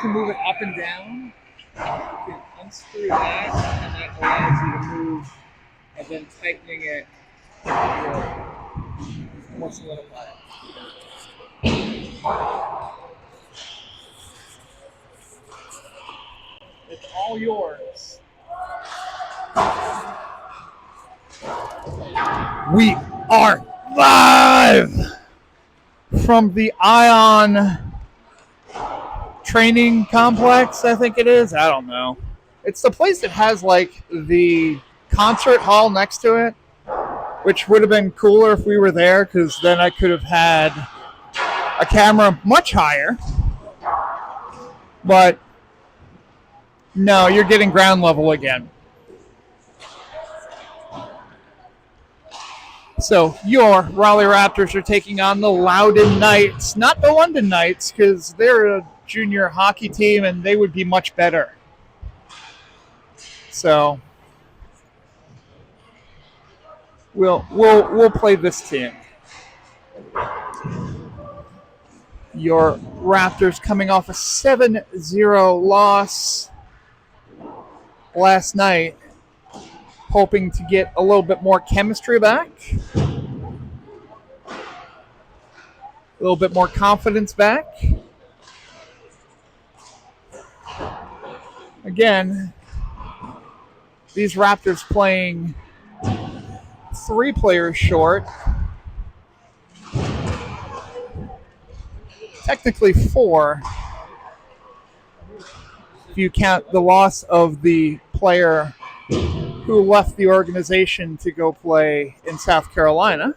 to move it up and down, you can unscrew that, and that allows you to move, and then tightening it will more solidify it. It's all yours. We are live from the Ion Training Complex, I think it is. I don't know. It's the place that has like the concert hall next to it, which would have been cooler if we were there, because then I could have had a camera much higher. But no, you're getting ground level again. So your Raleigh Raptors are taking on the Loudoun Knights, not the London Knights, because they're a junior hockey team and they would be much better. So we'll play this team. Your Raptors coming off a 7-0 loss last night, hoping to get a little bit more chemistry back, a little bit more confidence back. Again, these Raptors playing 3 players short. Technically 4, if you count the loss of the player who left the organization to go play in South Carolina.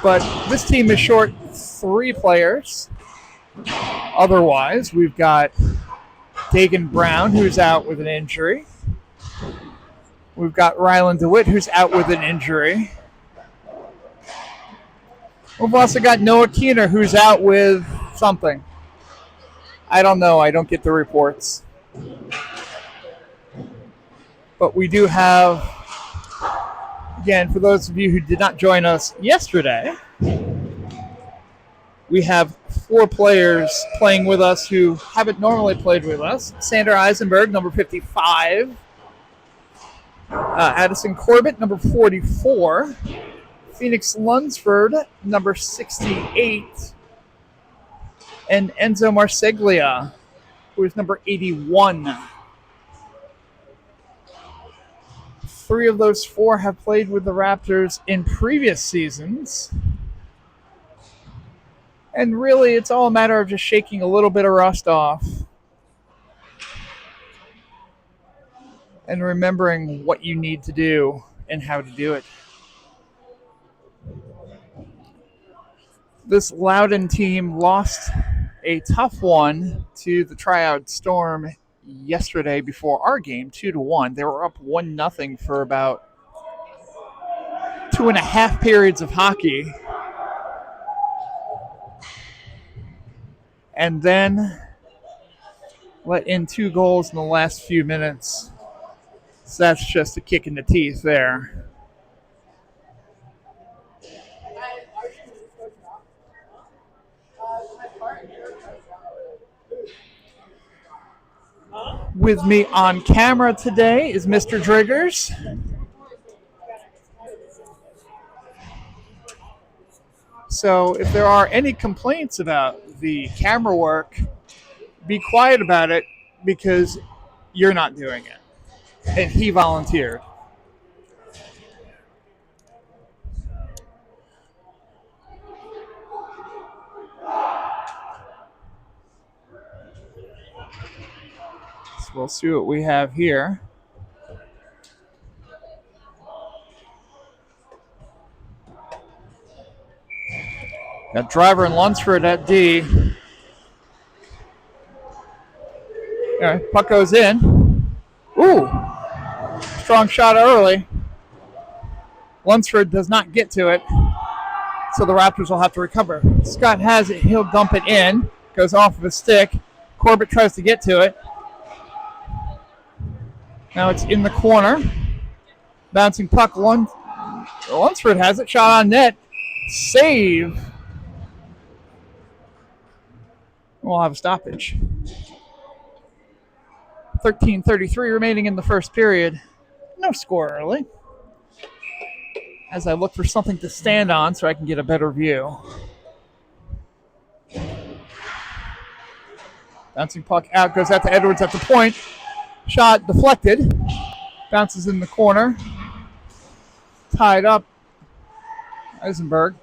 But this team is short 3 players. Otherwise, we've got Dagan Brown, who's out with an injury. We've got Rylan DeWitt, who's out with an injury. We've also got Noah Keener, who's out with something. I don't know. I don't get the reports. But we do have, again, for those of you who did not join us yesterday, we have 4 players playing with us who haven't normally played with us. Sander Eisenberg, number 55. Addison Corbett, number 44. Phoenix Lunsford, number 68. And Enzo Marseglia, who is number 81. 3 of those 4 have played with the Raptors in previous seasons. And really, it's all a matter of just shaking a little bit of rust off and remembering what you need to do and how to do it. This Loudoun team lost a tough one to the Triad Storm yesterday before our game, 2-1. They were up 1-0 for about 2.5 periods of hockey. And then let in 2 goals in the last few minutes. So that's just a kick in the teeth there. With me on camera today is Mr. Driggers. So if there are any complaints about the camera work, be quiet about it because you're not doing it. And he volunteered. So we'll see what we have here. Got Driver and Lunsford at D. All right, puck goes in. Ooh, strong shot early. Lunsford does not get to it, so the Raptors will have to recover. Scott has it. He'll dump it in. Goes off of his stick. Corbett tries to get to it. Now it's in the corner. Bouncing puck. Lunsford has it. Shot on net. Save We'll have a stoppage. 13:33 remaining in the first period. No score early. As I look for something to stand on so I can get a better view. Bouncing puck out, goes out to Edwards at the point. Shot deflected. Bounces in the corner. Tied up. Eisenberg.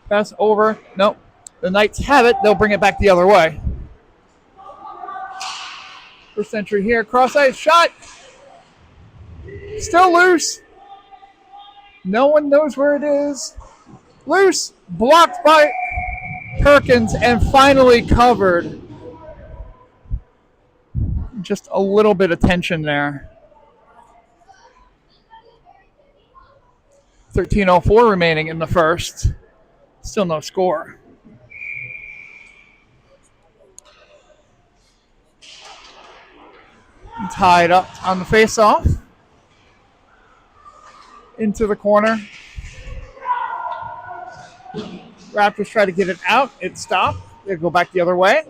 Pass over. Nope. The Knights have it. They'll bring it back the other way. First entry here. Cross ice. Shot. Still loose. No one knows where it is. Loose. Blocked by Perkins and finally covered. Just a little bit of tension there. 13:04 remaining in the first. Still no score. Tied up on the face-off. Into the corner. Raptors try to get it out. It stopped. They go back the other way.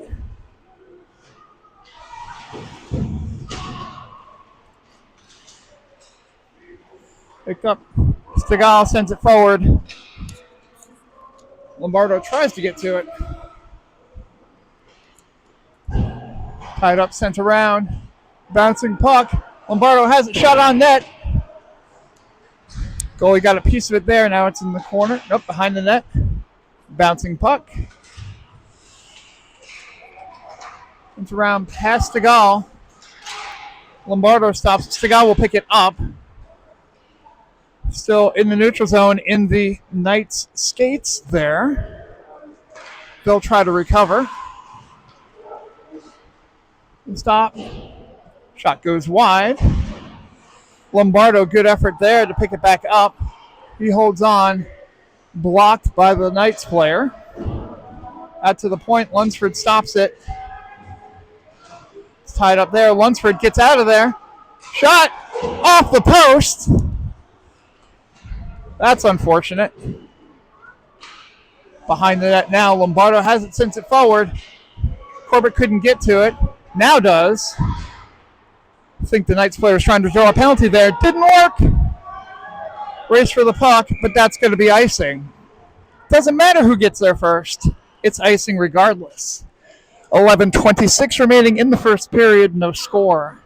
Picked up. Stegall sends it forward. Lombardo tries to get to it. Tied up, sent around. Bouncing puck. Lombardo has it shot on net. Goalie got a piece of it there. Now it's in the corner. Nope, behind the net. Bouncing puck. It's around past Stegall. Lombardo stops. Stegall will pick it up. Still in the neutral zone in the Knights' skates there. They'll try to recover. Stop. Shot goes wide. Lombardo, good effort there to pick it back up. He holds on. Blocked by the Knights player. Out to the point. Lunsford stops it. It's tied up there. Lunsford gets out of there. Shot off the post. That's unfortunate. Behind the net now. Lombardo has it, sends it forward. Corbett couldn't get to it. Now does. I think the Knights player was trying to draw a penalty there. Didn't work. Race for the puck, but that's going to be icing. Doesn't matter who gets there first. It's icing regardless. 11:26 remaining in the first period. No score.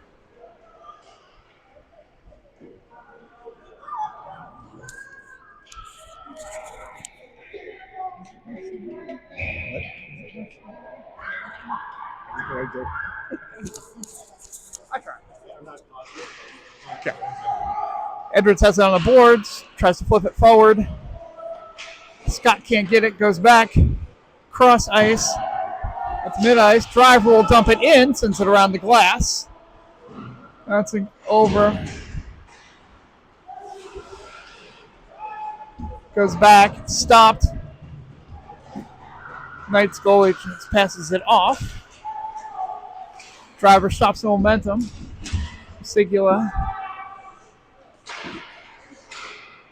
Okay. Edwards has it on the boards, tries to flip it forward. Scott can't get it, goes back. Cross ice. That's mid ice. Driver will dump it in, sends it around the glass. That's over. Goes back, stopped. Knights goalie passes it off. Driver stops the momentum. Sigula.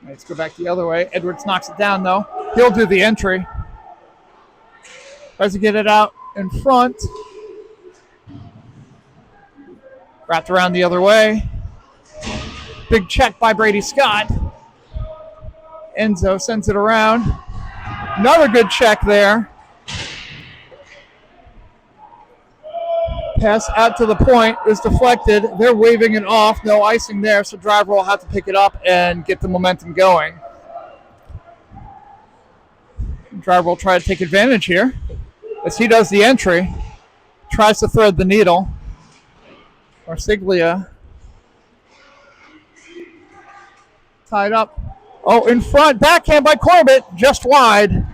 Let's go back the other way. Edwards knocks it down, though. He'll do the entry. Tries to get it out in front. Wrapped around the other way. Big check by Brady Scott. Enzo sends it around. Another good check there. Pass out to the point is deflected. They're waving it off. No icing there, so driver will have to pick it up and get the momentum going. Driver will try to take advantage here as he does the entry. Tries to thread the needle. Marsiglia. Tied up. Oh, in front. Backhand by Corbett. Just wide.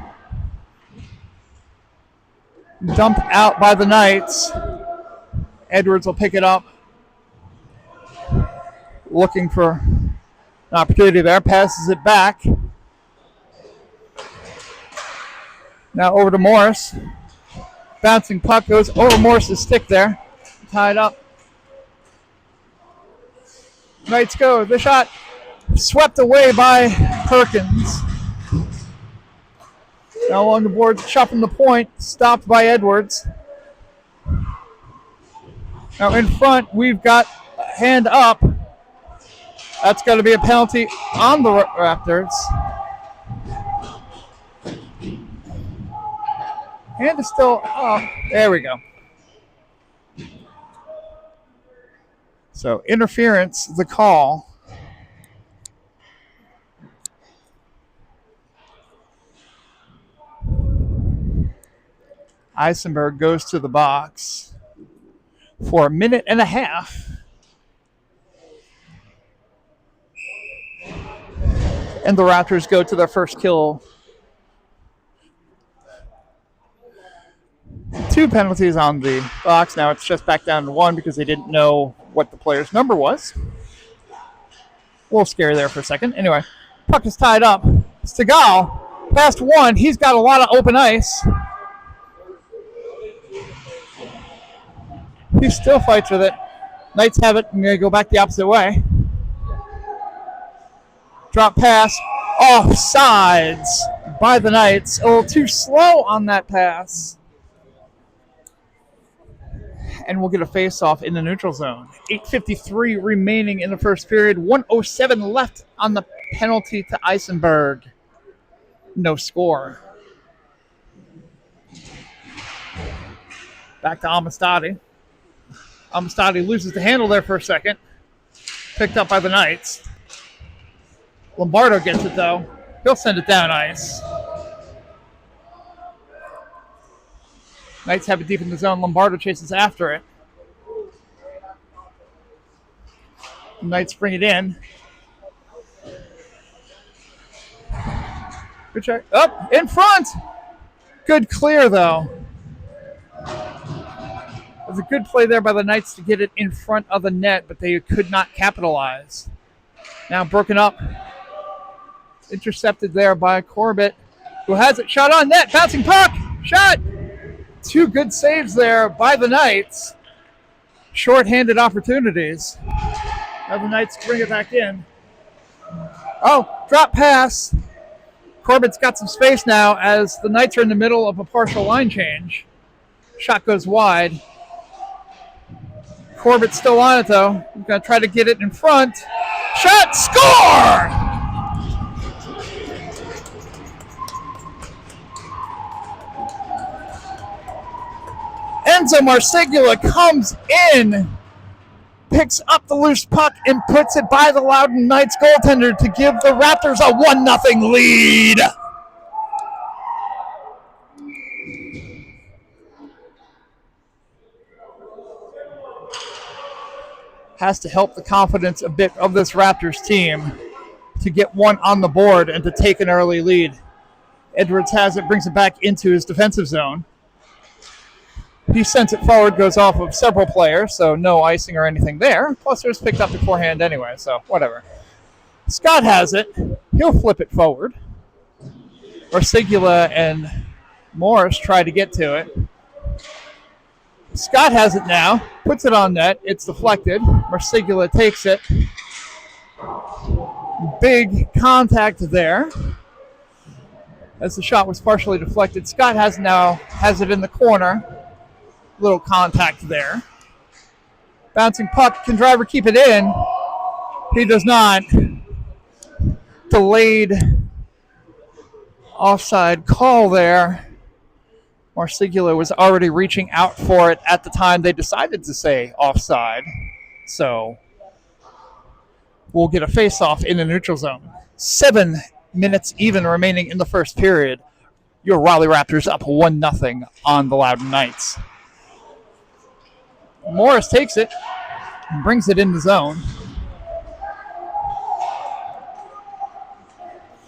Dumped out by the Knights. Edwards will pick it up. Looking for an opportunity there. Passes it back. Now over to Morris. Bouncing puck goes over Morris's stick there. Tied up. Knights go. The shot swept away by Perkins. Now along the board, shot from the point, stopped by Edwards. Now in front, we've got a hand up. That's going to be a penalty on the Raptors. Hand is still up. There we go. So interference, the call. Eisenberg goes to the box for a minute and a half. And the Raptors go to their first kill. 2 penalties on the box. Now it's just back down to 1 because they didn't know what the player's number was. A little scary there for a second. Anyway, puck is tied up. Segal, past 1. He's got a lot of open ice. He still fights with it. Knights have it and they go back the opposite way. Drop pass. Offsides by the Knights. A little too slow on that pass. And we'll get a face-off in the neutral zone. 8:53 remaining in the first period. 1:07 left on the penalty to Eisenberg. No score. Back to Amistadi. Amistadi loses the handle there for a second. Picked up by the Knights. Lombardo gets it, though. He'll send it down ice. Knights have it deep in the zone. Lombardo chases after it. Knights bring it in. Good check. Up in front. Good clear, though. It was a good play there by the Knights to get it in front of the net, but they could not capitalize. Now broken up. Intercepted there by Corbett, who has it. Shot on net. Bouncing puck. Shot. 2 good saves there by the Knights. Short-handed opportunities. Now the Knights bring it back in. Oh, drop pass. Corbett's got some space now as the Knights are in the middle of a partial line change. Shot goes wide. Corbett's still on it, though. He's going to try to get it in front. Shot, score! Enzo Marsigula comes in, picks up the loose puck, and puts it by the Loudoun Knights goaltender to give the Raptors a 1-0 lead. Has to help the confidence a bit of this Raptors team to get one on the board and to take an early lead. Edwards has it, brings it back into his defensive zone. He sends it forward, goes off of several players, so no icing or anything there. Plus, there's picked up beforehand anyway, so whatever. Scott has it. He'll flip it forward. Marsigula and Morris try to get to it. Scott has it now, puts it on net. It's deflected. Marsigula takes it. Big contact there as the shot was partially deflected. Scott has it in the corner. Little contact there. Bouncing puck. Can Driver keep it in? He does not. Delayed offside call there. Marsigula was already reaching out for it at the time they decided to say offside. So we'll get a face-off in the neutral zone. 7 minutes even remaining in the first period. Your Raleigh Raptors up 1-0 on the Loudoun Knights. Morris takes it and brings it in the zone.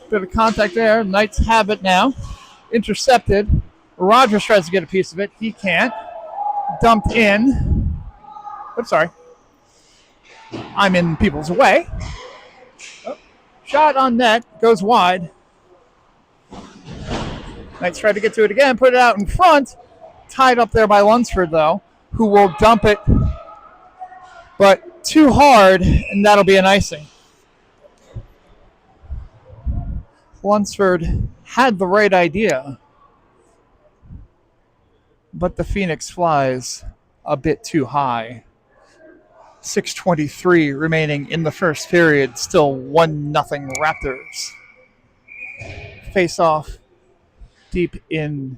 Bit of contact there. Knights have it now. Intercepted. Rogers tries to get a piece of it. He can't. Dumped in. Oops, sorry. I'm in people's way. Oh. Shot on net. Goes wide. Knights try to get to it again. Put it out in front. Tied up there by Lunsford, though, who will dump it, but too hard, and that'll be an icing. Lunsford had the right idea but the Phoenix flies a bit too high. 6:23 remaining in the first period. Still 1-0 Raptors. Face off deep in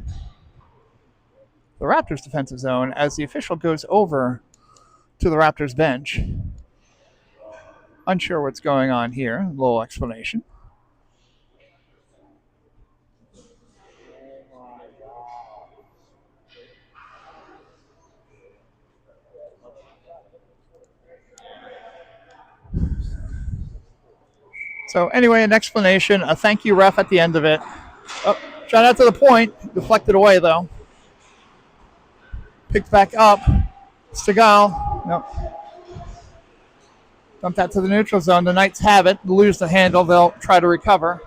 the Raptors defensive zone as the official goes over to the Raptors bench. Unsure what's going on here. A little explanation. So anyway, an explanation, a thank you ref at the end of it. Oh, shot out to the point, deflected away though. Picked back up. Stegall, nope. Dump that to the neutral zone. The Knights have it, lose the handle, they'll try to recover.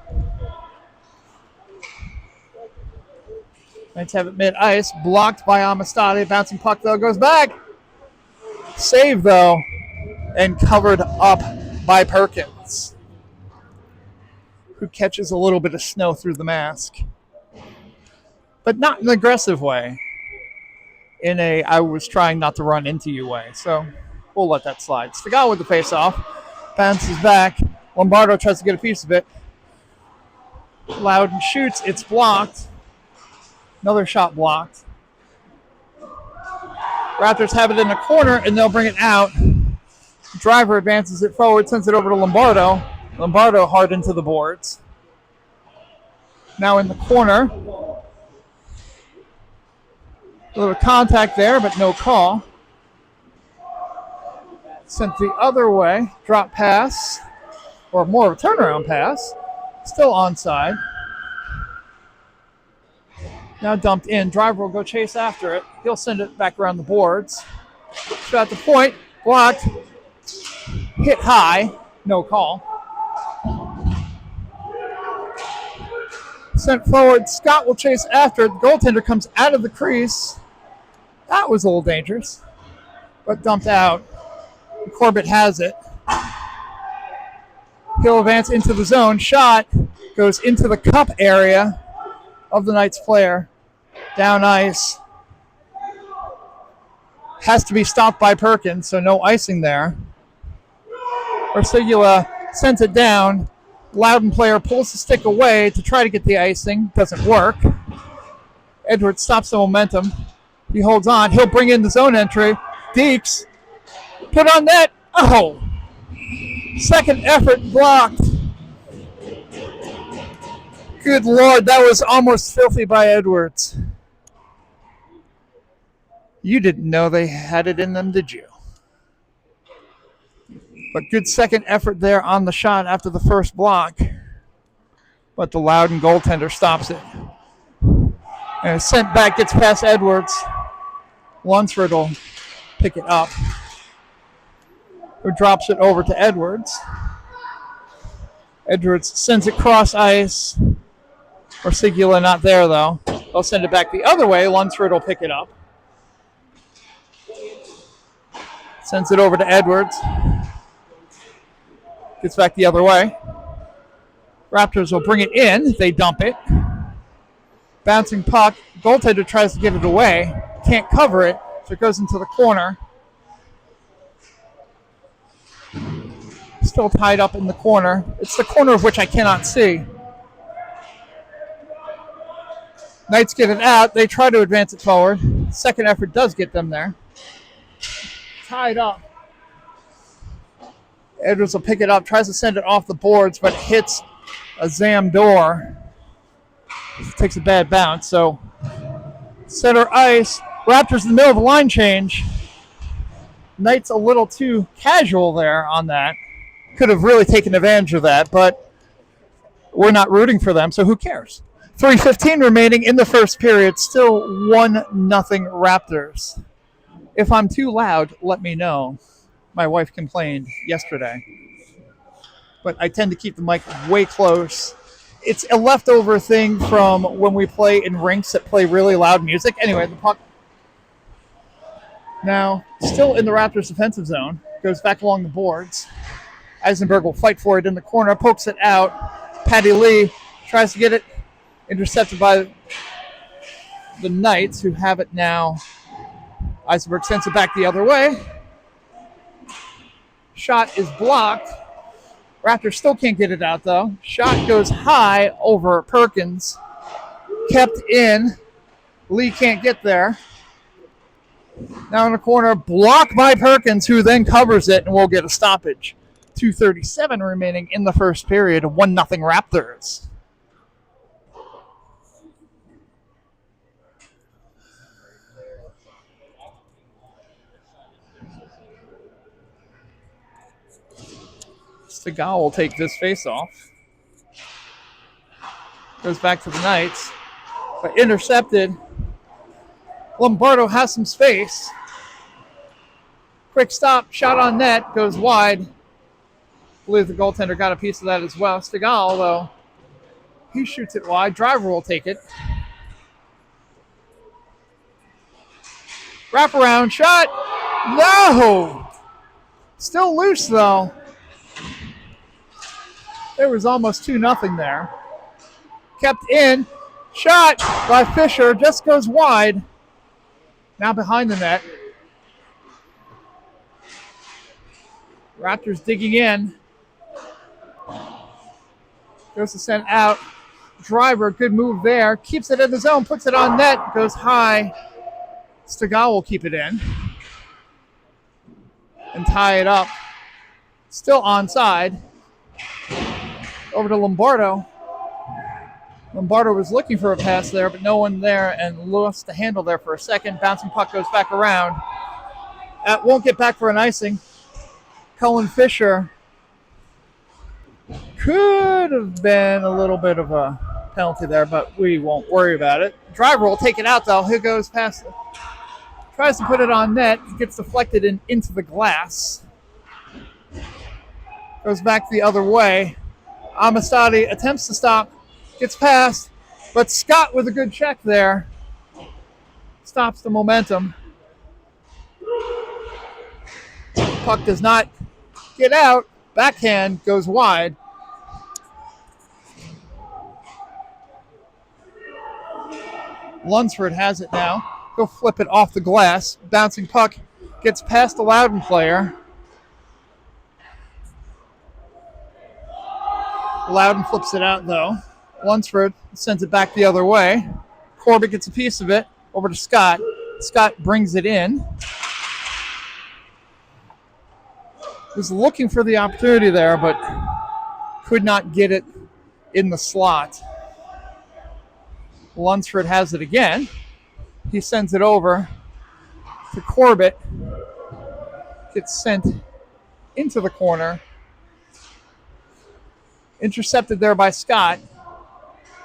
Knights have it mid-ice, blocked by Amistade. Bouncing puck though, goes back. Save though, and covered up by Perkins, who catches a little bit of snow through the mask. But not in an aggressive way. In a, I was trying not to run into you way. So we'll let that slide. Stegall with the face-off. Bounces back. Lombardo tries to get a piece of it. Loudoun shoots. It's blocked. Another shot blocked. Raptors have it in the corner, and they'll bring it out. Driver advances it forward, sends it over to Lombardo. Lombardo hard into the boards. Now in the corner. A little contact there, but no call. Sent the other way. Drop pass, or more of a turnaround pass. Still onside. Now dumped in. Driver will go chase after it. He'll send it back around the boards. Shot at the point. Blocked. Hit high. No call. Sent forward. Scott will chase after it. The goaltender comes out of the crease. That was a little dangerous, but dumped out. Corbett has it. He'll advance into the zone. Shot goes into the cup area of the Knights player. Down ice. Has to be stopped by Perkins, so no icing there. Orsigula sends it down. Loudoun player pulls the stick away to try to get the icing. Doesn't work. Edwards stops the momentum. He holds on. He'll bring in the zone entry. Deeks. Put on net. Oh! Second effort blocked. Good Lord, that was almost filthy by Edwards. You didn't know they had it in them, did you? But good second effort there on the shot after the first block. But the Loudoun goaltender stops it. And it's sent back, gets past Edwards. Lunsford will pick it up. Who drops it over to Edwards. Edwards sends it cross ice. Orsigula not there, though. They'll send it back the other way. Lunsford will pick it up. Sends it over to Edwards. Gets back the other way. Raptors will bring it in. They dump it. Bouncing puck. Goaltender tries to get it away. Can't cover it, so it goes into the corner. Still tied up in the corner. It's the corner of which I cannot see. Knights get it out. They try to advance it forward. Second effort does get them there. Tied up. Edwards will pick it up, tries to send it off the boards, but hits a Zam door. Takes a bad bounce, so center ice. Raptors in the middle of a line change. Knights a little too casual there on that. Could have really taken advantage of that, but we're not rooting for them, so who cares? 3:15 remaining in the first period. Still 1-0 Raptors. If I'm too loud, let me know. My wife complained yesterday. But I tend to keep the mic way close. It's a leftover thing from when we play in rinks that play really loud music. Anyway, the puck now still in the Raptors defensive zone. Goes back along the boards. Eisenberg will fight for it in the corner. Pokes it out. Patty Lee tries to get it. Intercepted by the Knights, who have it now. Eisenberg sends it back the other way. Shot is blocked. Raptors still can't get it out, though. Shot goes high over Perkins. Kept in. Lee can't get there. Now in the corner, blocked by Perkins, who then covers it, and we'll get a stoppage. 2:37 remaining in the first period. 1-0 Raptors. Segal will take this face-off. Goes back to the Knights, but intercepted. Lombardo has some space. Quick stop, shot on net, goes wide. I believe the goaltender got a piece of that as well. Segal, though, he shoots it wide. Driver will take it. Wraparound shot. No! Still loose, though. There was almost 2-0 there. Kept in. Shot by Fisher. Just goes wide. Now behind the net. Raptors digging in. Goes to send out. Driver, good move there. Keeps it in the zone. Puts it on net. Goes high. Segal will keep it in. And tie it up. Still onside. Over to Lombardo. Lombardo was looking for a pass there, but no one there, and lost the handle there for a second. Bouncing puck goes back around. That won't get back for an icing. Cullen Fisher could have been a little bit of a penalty there, but we won't worry about it. Driver will take it out, though. He goes past it. Tries to put it on net. It gets deflected into the glass. Goes back the other way. Amistadi attempts to stop. Gets past, but Scott with a good check there stops the momentum. Puck does not get out. Backhand goes wide. Lunsford has it now. He'll flip it off the glass. Bouncing puck gets past the Loudoun player. Loudoun flips it out, though. Lunsford sends it back the other way. Corbett gets a piece of it. Over to Scott. Scott brings it in. Was looking for the opportunity there, but could not get it in the slot. Lunsford has it again. He sends it over to Corbett. Gets sent into the corner. Intercepted there by Scott.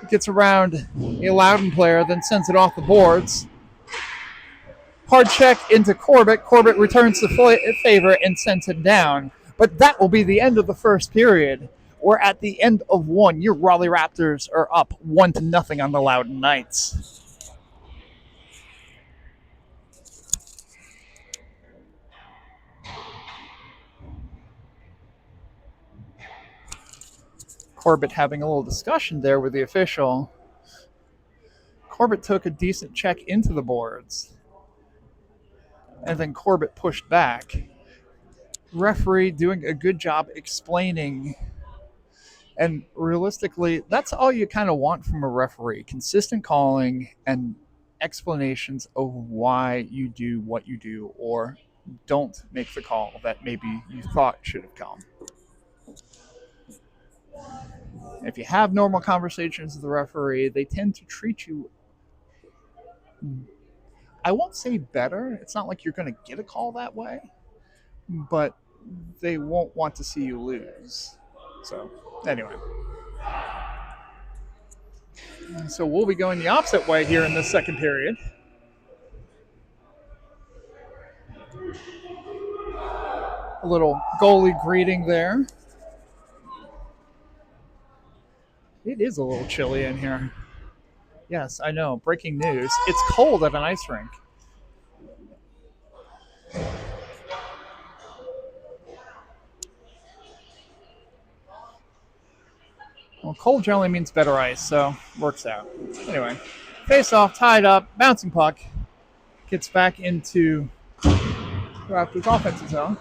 Gets around a Loudoun player, then sends it off the boards. Hard check into Corbett. Corbett returns the favor and sends it down. But that will be the end of the first period. We're at the end of one. Your Raleigh Raptors are up 1-0 on the Loudoun Knights. Corbett having a little discussion there with the official. Corbett took a decent check into the boards. And then Corbett pushed back. Referee doing a good job explaining. And realistically, that's all you kind of want from a referee. Consistent calling and explanations of why you do what you do or don't make the call that maybe you thought should have come. If you have normal conversations with the referee, they tend to treat you, I won't say better. It's not like you're going to get a call that way, but they won't want to see you lose. So, anyway. So we'll be going the opposite way here in this second period. A little goalie greeting there. It is a little chilly in here. Yes, I know. Breaking news. It's cold at an ice rink. Well, cold generally means better ice, so works out. Anyway, Face-off, tied up, bouncing puck. Gets back into Raptors offensive zone.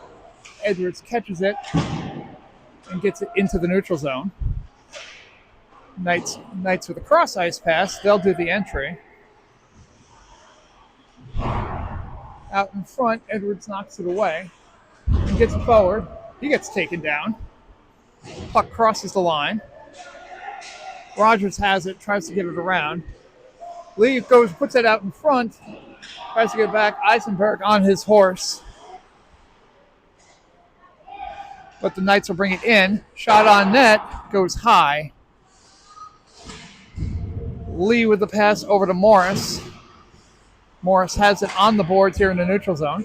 Edwards catches it and gets it into the neutral zone. Knights with a cross ice pass. They'll do the entry. Out in front, Edwards knocks it away and gets it forward. He gets taken down. Puck crosses the line. Rogers has it, tries to get it around. Lee puts it out in front, tries to get back. Eisenberg on his horse. But the Knights will bring it in. Shot on net, goes high. Lee with the pass over to Morris. Morris has it on the boards here in the neutral zone.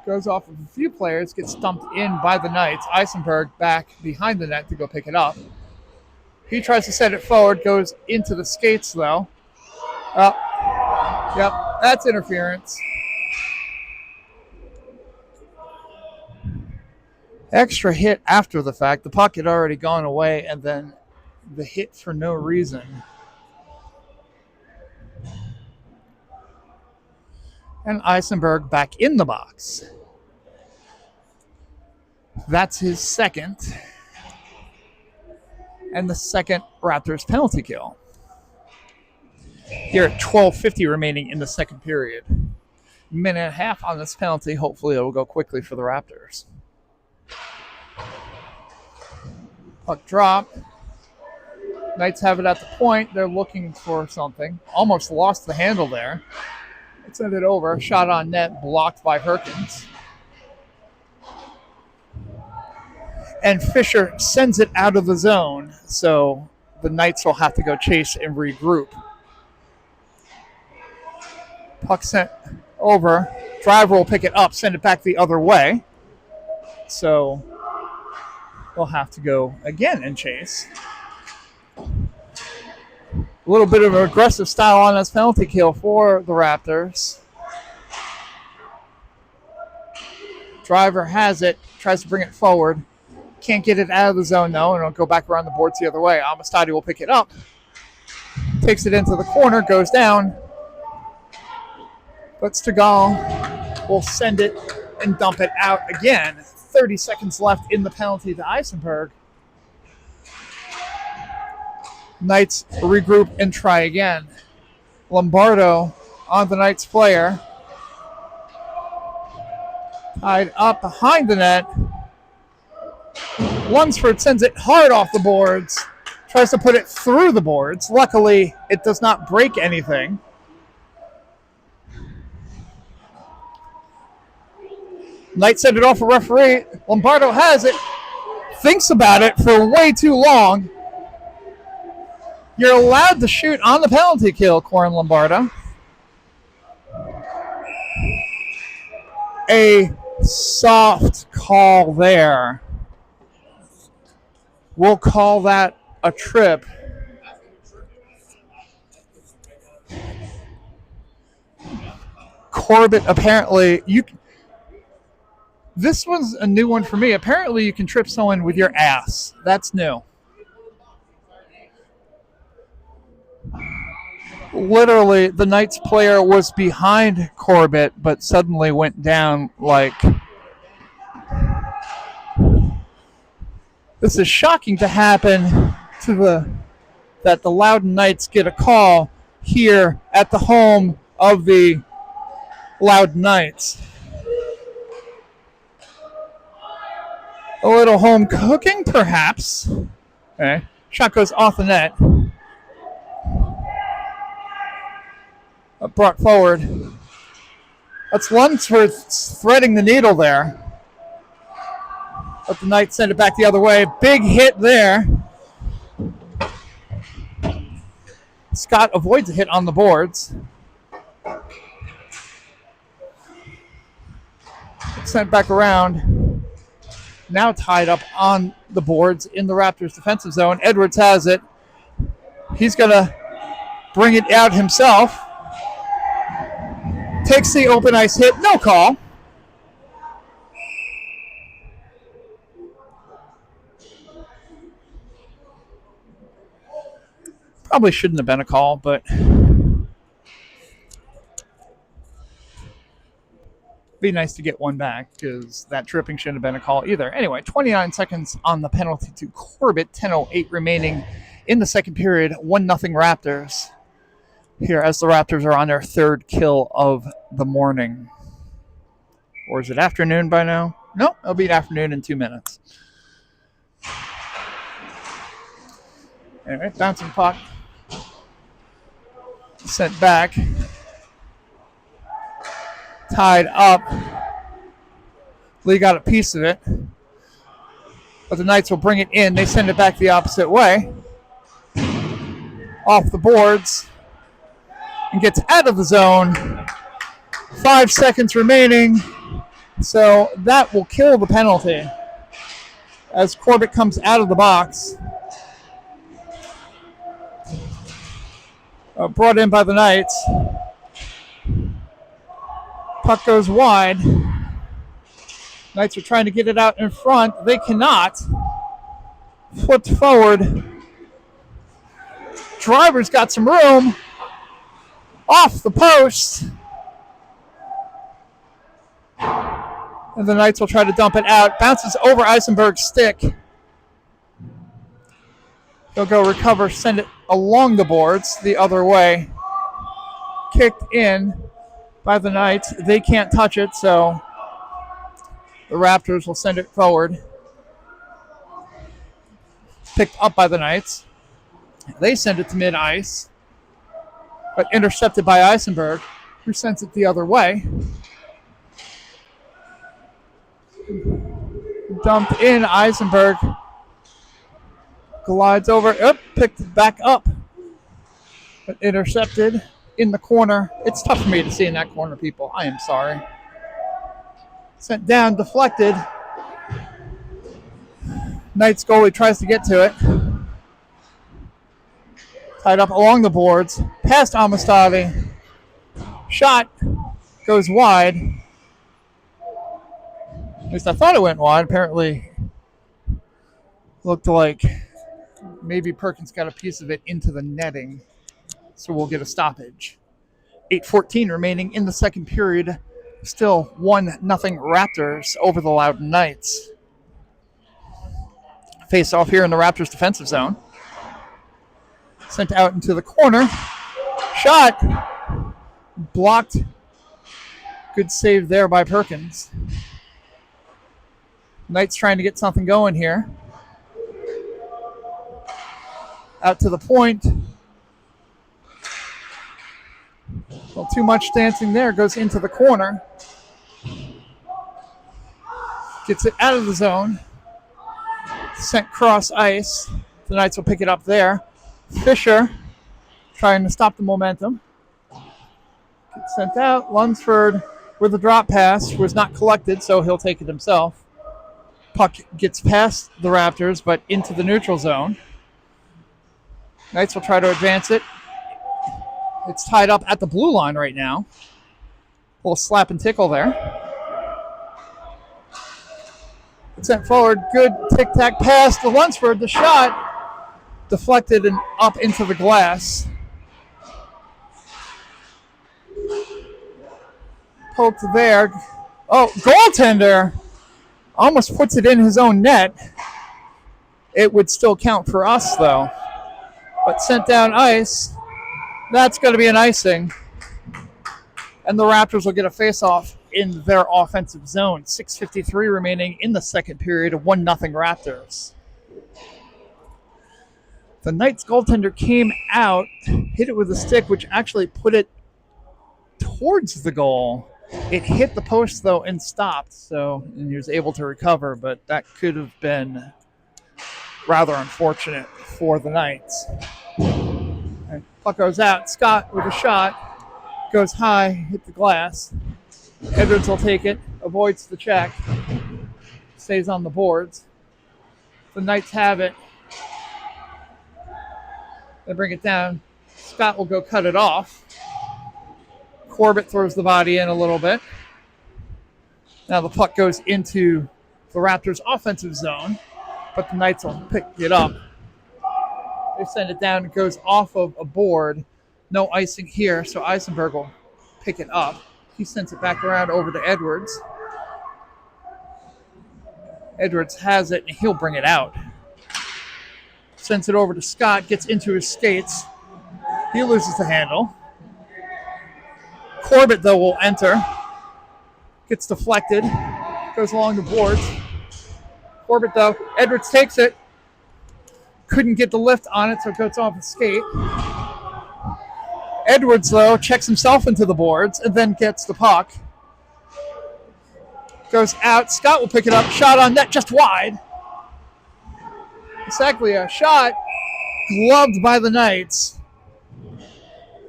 Goes off of a few players, gets stumped in by the Knights. Eisenberg back behind the net to go pick it up. He tries to set it forward, goes into the skates though. Yep, that's interference. Extra hit after the fact. The puck had already gone away, and then the hit for no reason. And Eisenberg back in the box. That's his second. And the second Raptors penalty kill. Here at 12:50 remaining in the second period. Minute and a half on this penalty. Hopefully it will go quickly for the Raptors. Puck drop. Knights have it at the point. They're looking for something. Almost lost the handle there. Send it over. Shot on net, blocked by Herkins. And Fisher sends it out of the zone, so the Knights will have to go chase and regroup. Puck sent over. Driver will pick it up, send it back the other way. So we'll have to go again and chase. A little bit of an aggressive style on this penalty kill for the Raptors. Driver has it, tries to bring it forward. Can't get it out of the zone, though, and it'll go back around the boards the other way. Amistadi will pick it up. Takes it into the corner, goes down. But Stegall will send it and dump it out again. 30 seconds left in the penalty to Eisenberg. Knights regroup and try again. Lombardo on the Knights player. Tied up behind the net. Lunsford sends it hard off the boards. Tries to put it through the boards. Luckily, it does not break anything. Knights send it off a referee. Lombardo has it. Thinks about it for way too long. You're allowed to shoot on the penalty kill, Corin Lombardo. A soft call there. We'll call that a trip. Corbett, apparently, this was a new one for me. Apparently, you can trip someone with your ass. That's new. Literally, the Knights player was behind Corbett, but suddenly went down like... This is shocking to happen that the Loudoun Knights get a call here at the home of the Loudoun Knights. A little home cooking, perhaps. Okay. Shot goes off the net. Brought forward. That's Lunsford threading the needle there. But the Knights send it back the other way. Big hit there. Scott avoids a hit on the boards. Sent back around. Now tied up on the boards in the Raptors defensive zone. Edwards has it. He's going to bring it out himself. Takes the open ice hit. No call. Probably shouldn't have been a call, but be nice to get one back because that tripping shouldn't have been a call either. Anyway, 29 seconds on the penalty to Corbett. 10:08 remaining in the second period. 1-0 Raptors here as the Raptors are on their third kill of the morning. Or is it afternoon by now? No, it'll be afternoon in 2 minutes. Anyway, bouncing puck. Sent back. Tied up. Lee got a piece of it. But the Knights will bring it in. They send it back the opposite way. Off the boards. And gets out of the zone. 5 seconds remaining. So that will kill the penalty. As Corbett comes out of the box. Brought in by the Knights. Puck goes wide. Knights are trying to get it out in front. They cannot. Flipped forward. Driver's got some room. Off the post. And the Knights will try to dump it out. Bounces over Eisenberg's stick. They'll go recover, send it along the boards the other way. Kicked in by the Knights. They can't touch it, so the Raptors will send it forward. Picked up by the Knights. They send it to mid-ice, but intercepted by Eisenberg, who sends it the other way. Dumped in, Eisenberg glides over, picked it back up, but intercepted in the corner. It's tough for me to see in that corner, people. I am sorry. Sent down, deflected. Knights goalie tries to get to it. Tied up along the boards, past Amistadi. Shot goes wide. At least I thought it went wide. Apparently looked like maybe Perkins got a piece of it into the netting. So we'll get a stoppage. 8:14 remaining in the second period. Still 1-0 Raptors over the Loudoun Knights. Face off here in the Raptors defensive zone. Sent out into the corner. Shot. Blocked. Good save there by Perkins. Knights trying to get something going here. Out to the point. Well, too much dancing there. Goes into the corner. Gets it out of the zone. Sent cross ice. The Knights will pick it up there. Fisher trying to stop the momentum. Gets sent out. Lunsford with a drop pass was not collected, so he'll take it himself. Puck gets past the Raptors, but into the neutral zone. Knights will try to advance it. It's tied up at the blue line right now. A little slap and tickle there. It's sent forward. Good tic-tac pass to Lunsford. The shot deflected and up into the glass. Poked there. Oh, goaltender almost puts it in his own net. It would still count for us, though. But sent down ice. That's going to be an icing. And the Raptors will get a face-off in their offensive zone. 6:53 remaining in the second period. 1-0 Raptors. The Knights goaltender came out, hit it with a stick, which actually put it towards the goal. It hit the post, though, and stopped. And he was able to recover, but that could have been rather unfortunate for the Knights. And puck goes out. Scott with a shot. Goes high, hit the glass. Edwards will take it, avoids the check. Stays on the boards. The Knights have it. They bring it down. Scott will go cut it off. Corbett throws the body in a little bit. Now the puck goes into the Raptors' offensive zone, but the Knights will pick it up. They send it down. It goes off of a board. No icing here, so Eisenberg will pick it up. He sends it back around over to Edwards. Edwards has it, and he'll bring it out. Sends it over to Scott, gets into his skates. He loses the handle. Corbett, though, will enter. Gets deflected. Goes along the boards. Corbett, though. Edwards takes it. Couldn't get the lift on it, so it goes off his skate. Edwards, though, checks himself into the boards and then gets the puck. Goes out. Scott will pick it up. Shot on net, just wide. Exactly a shot gloved by the Knights.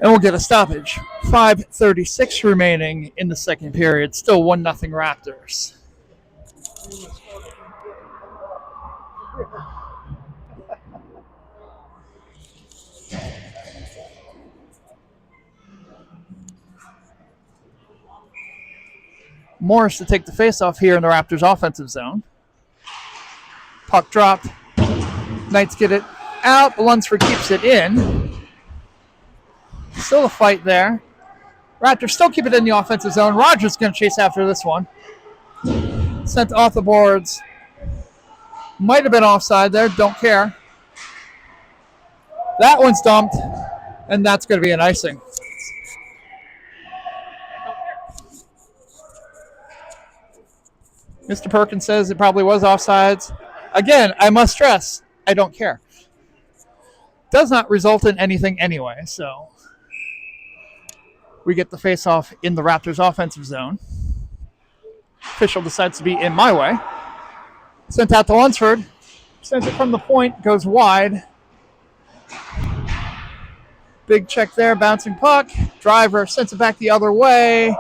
And we'll get a stoppage. 5:36 remaining in the second period. Still 1-0 Raptors. Morris to take the faceoff here in the Raptors offensive zone. Puck dropped. Knights get it out. Lunsford keeps it in. Still a fight there. Raptors still keep it in the offensive zone. Rogers going to chase after this one. Sent off the boards. Might have been offside there. Don't care. That one's dumped. And that's going to be an icing. Mr. Perkins says it probably was offsides. Again, I must stress, I don't care. Does not result in anything anyway, so we get the face-off in the Raptors offensive zone. Official decides to be in my way. Sent out to Lunsford. Sends it from the point, goes wide. Big check there, bouncing puck. Driver sends it back the other way.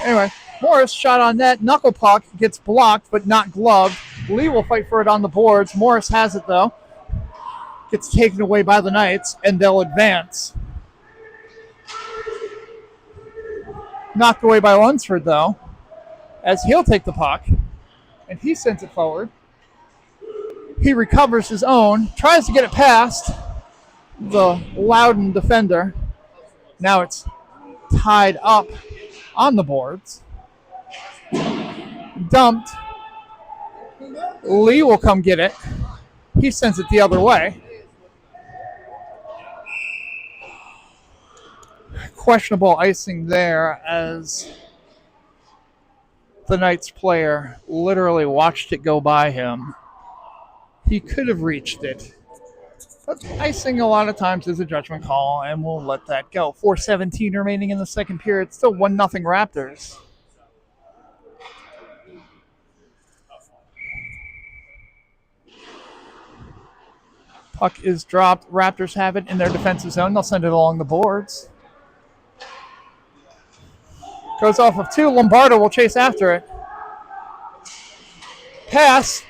Anyway, Morris shot on net. Knuckle puck gets blocked, but not gloved. Lee will fight for it on the boards. Morris has it, though. Gets taken away by the Knights, and they'll advance. Knocked away by Lunsford, though, as he'll take the puck, and he sends it forward. He recovers his own, tries to get it past the Loudoun defender. Now it's tied up on the boards. Dumped. Lee will come get it. He sends it the other way. Questionable icing there as the Knights player literally watched it go by him. He could have reached it. But icing a lot of times is a judgment call, and we'll let that go. 4:17 remaining in the second period. Still 1-0 Raptors. Puck is dropped. Raptors have it in their defensive zone. They'll send it along the boards. Goes off of two. Lombardo will chase after it. Pass.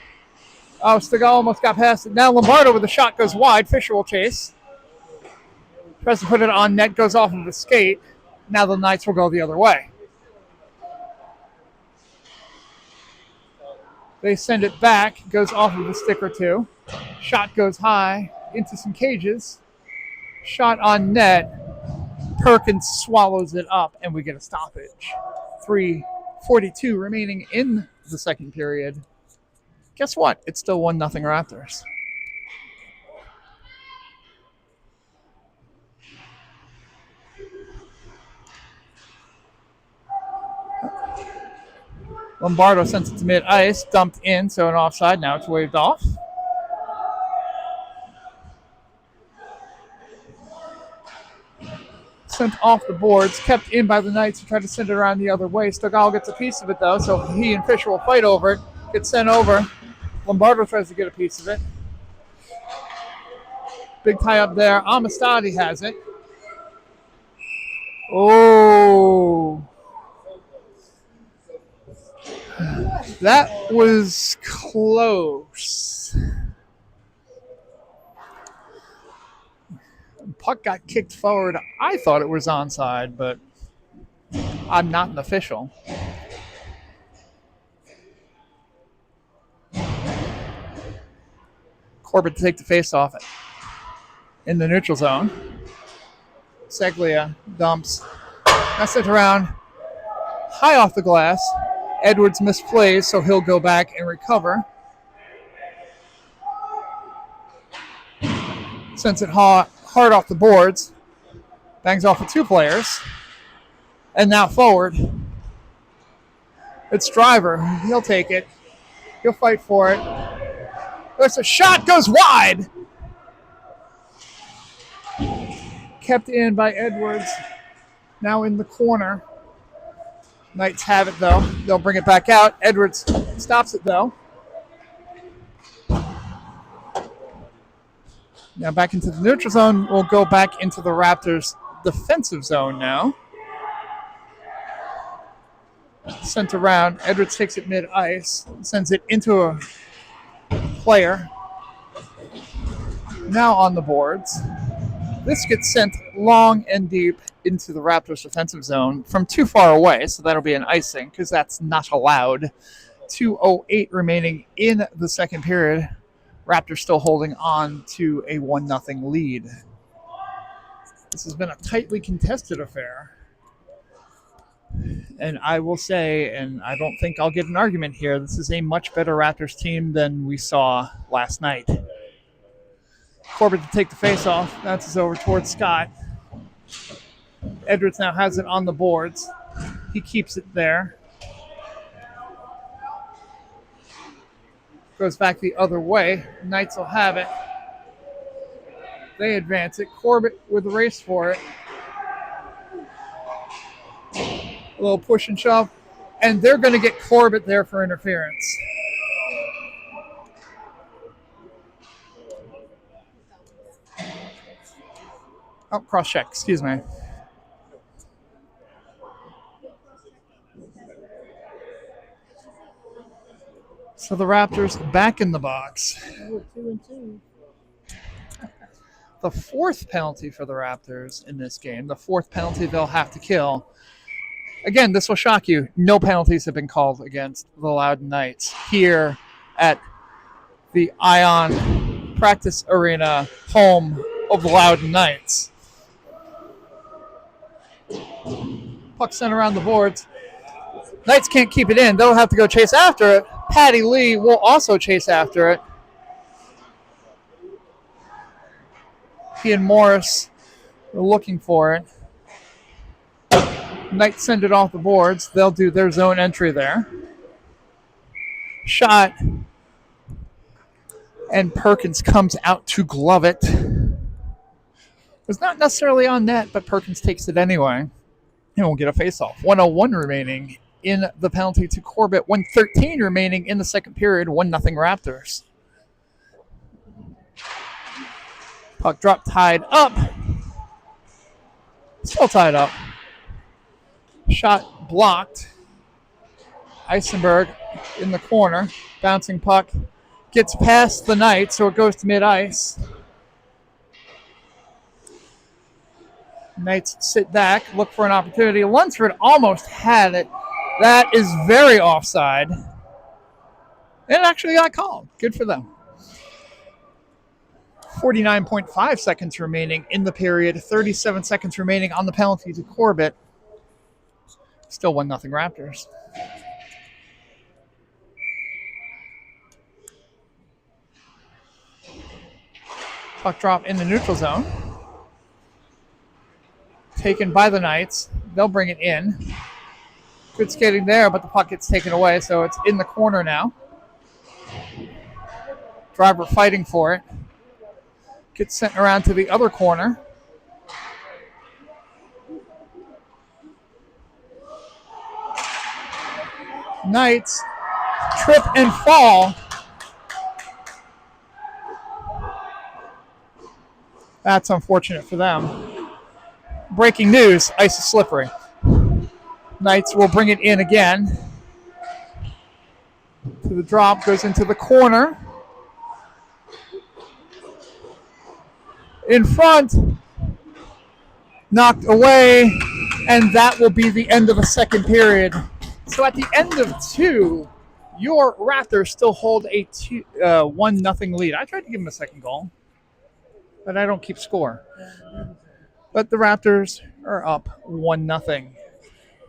Oh, Stegall almost got past it. Now Lombardo with the shot goes wide. Fisher will chase. Tries to put it on net. Goes off of the skate. Now the Knights will go the other way. They send it back. Goes off of a stick or two. Shot goes high into some cages. Shot on net. Perkins swallows it up, and we get a stoppage. 3:42 remaining in the second period. Guess what? It's still 1-0 Raptors. Lombardo sends it to mid-ice, dumped in, so an offside. Now it's waved off. Sent off the boards, kept in by the Knights, who tried to send it around the other way. Stegall gets a piece of it, though, so he and Fisher will fight over it. Gets sent over. Lombardo tries to get a piece of it. Big tie up there. Amistadi has it. Oh. That was close. Puck got kicked forward. I thought it was onside, but I'm not an official. Corbett to take the face-off in the neutral zone. Seglia dumps. That's it around. High off the glass. Edwards misplays, so he'll go back and recover. Sends it hard off the boards. Bangs off of two players. And now forward. It's Driver. He'll take it. He'll fight for it. There's a shot, goes wide. Kept in by Edwards. Now in the corner. Knights have it, though. They'll bring it back out. Edwards stops it, though. Now back into the neutral zone. We'll go back into the Raptors' defensive zone now. Sent around. Edwards takes it mid-ice. Sends it into a player. Now on the boards. This gets sent long and deep into the Raptors' defensive zone from too far away, so that'll be an icing because that's not allowed. 2:08 remaining in the second period. Raptors still holding on to a 1-0 lead. This has been a tightly contested affair. And I will say, and I don't think I'll get an argument here, this is a much better Raptors team than we saw last night. Corbett to take the face-off. Bounces over towards Scott. Edwards now has it on the boards. He keeps it there. Goes back the other way. Knights will have it. They advance it. Corbett with the race for it. A little push and shove. And they're going to get Corbett there for interference. Oh, cross check. Excuse me. So the Raptors back in the box. 2-2. The fourth penalty for the Raptors in this game. The fourth penalty they'll have to kill. Again, this will shock you. No penalties have been called against the Loudoun Knights here at the Ion Practice Arena, home of the Loudoun Knights. Puck sent around the boards. Knights can't keep it in. They'll have to go chase after it. Patty Lee will also chase after it. He and Morris are looking for it. Knights send it off the boards. They'll do their zone entry there. Shot. And Perkins comes out to glove it. It's not necessarily on net, but Perkins takes it anyway. And we'll get a face-off. 1:01 remaining in the penalty to Corbett. 1:13 remaining in the second period. 1-0 Raptors. Puck drop tied up. Still tied up. Shot blocked. Eisenberg in the corner. Bouncing puck. Gets past the Knights, so it goes to mid-ice. Knights sit back, look for an opportunity. Lunsford almost had it. That is very offside. It actually got called. Good for them. 49.5 seconds remaining in the period. 37 seconds remaining on the penalty to Corbett. Still 1-0 Raptors. Puck drop in the neutral zone. Taken by the Knights. They'll bring it in. Good skating there, but the puck gets taken away, so it's in the corner now. Driver fighting for it. Gets sent around to the other corner. Knights trip and fall. That's unfortunate for them. Breaking news, ice is slippery. Knights will bring it in again. To the drop, goes into the corner. In front. Knocked away. And that will be the end of the second period. So at the end of two, your Raptors still hold a 1-0 lead. I tried to give them a second goal, but I don't keep score. But the Raptors are up 1-0.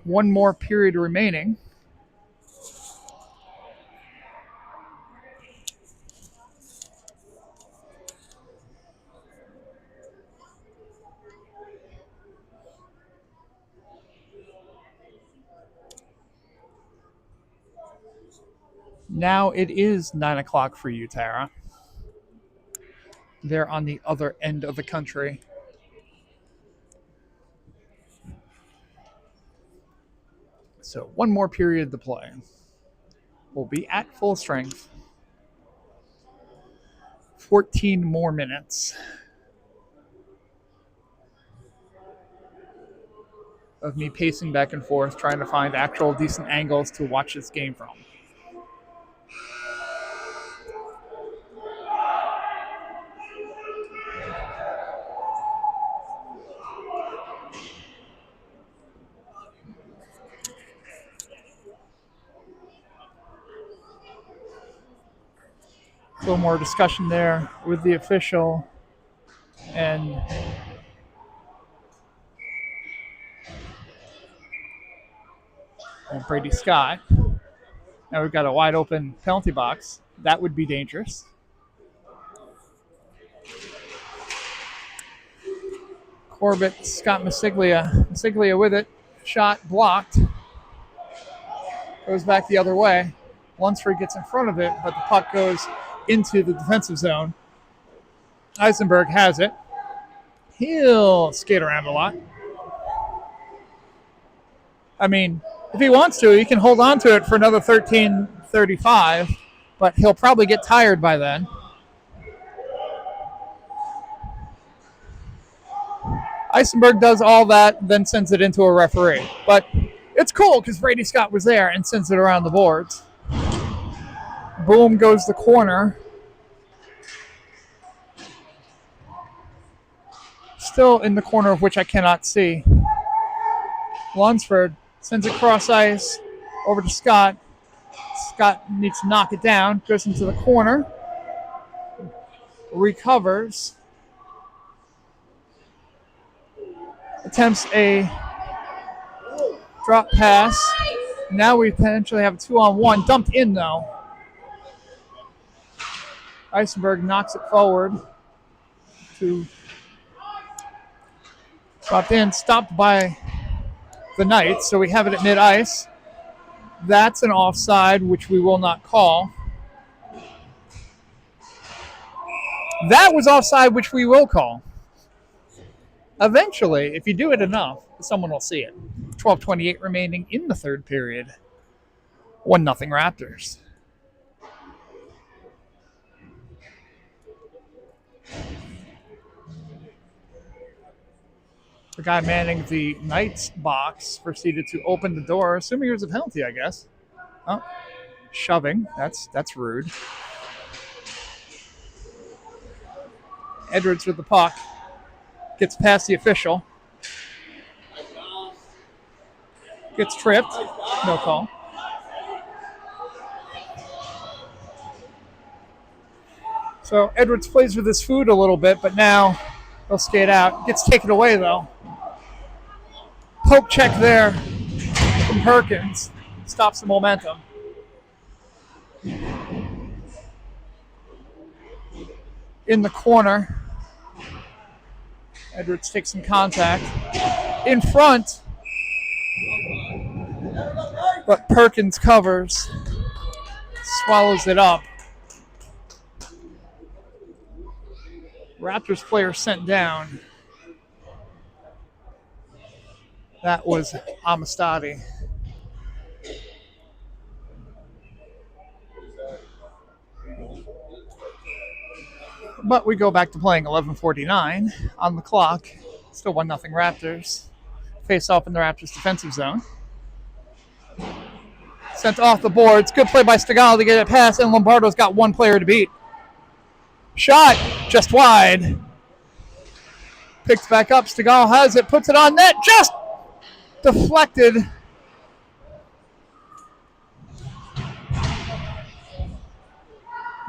One more period remaining. Now it is 9 o'clock for you, Tara. They're on the other end of the country. So one more period to play. We'll be at full strength. 14 more minutes of me pacing back and forth, trying to find actual decent angles to watch this game from. A little more discussion there with the official and Brady Scott. Now we've got a wide open penalty box. That would be dangerous. Corbett, Scott Masiglia. Masiglia with it. Shot blocked. Goes back the other way. Lunsford gets in front of it, but the puck goes into the defensive zone. Eisenberg has it. He'll skate around a lot. I mean, if he wants to, he can hold on to it for another 13:35, but he'll probably get tired by then. Eisenberg does all that, then sends it into a referee. But it's cool because Brady Scott was there and sends it around the boards. Boom goes the corner. Still in the corner of which I cannot see. Lunsford sends it cross ice over to Scott. Scott needs to knock it down. Goes into the corner. Recovers. Attempts a drop pass. Now we potentially have a 2-on-1. Dumped in, though. Eisenberg knocks it forward to dropped in, stopped by the Knights, so we have it at mid-ice. That's an offside, which we will not call. That was offside, which we will call. Eventually, if you do it enough, someone will see it. 12:28 remaining in the third period. 1-0 Raptors. The guy manning the Knights box proceeded to open the door, assuming it was a penalty, I guess. Oh, shoving. That's rude. Edwards with the puck. Gets past the official. Gets tripped. No call. So Edwards plays with his food a little bit, but now he'll skate out. Gets taken away, though. Poke check there from Perkins. Stops the momentum. In the corner. Edwards takes some contact. In front. But Perkins covers. Swallows it up. Raptors player sent down. That was Amistadi. But we go back to playing 11:49 on the clock. Still 1-0 Raptors. Face off in the Raptors defensive zone. Sent off the boards. Good play by Stegall to get it past, and Lombardo's got one player to beat. Shot just wide. Picked back up. Stegall has it. Puts it on net. Just deflected.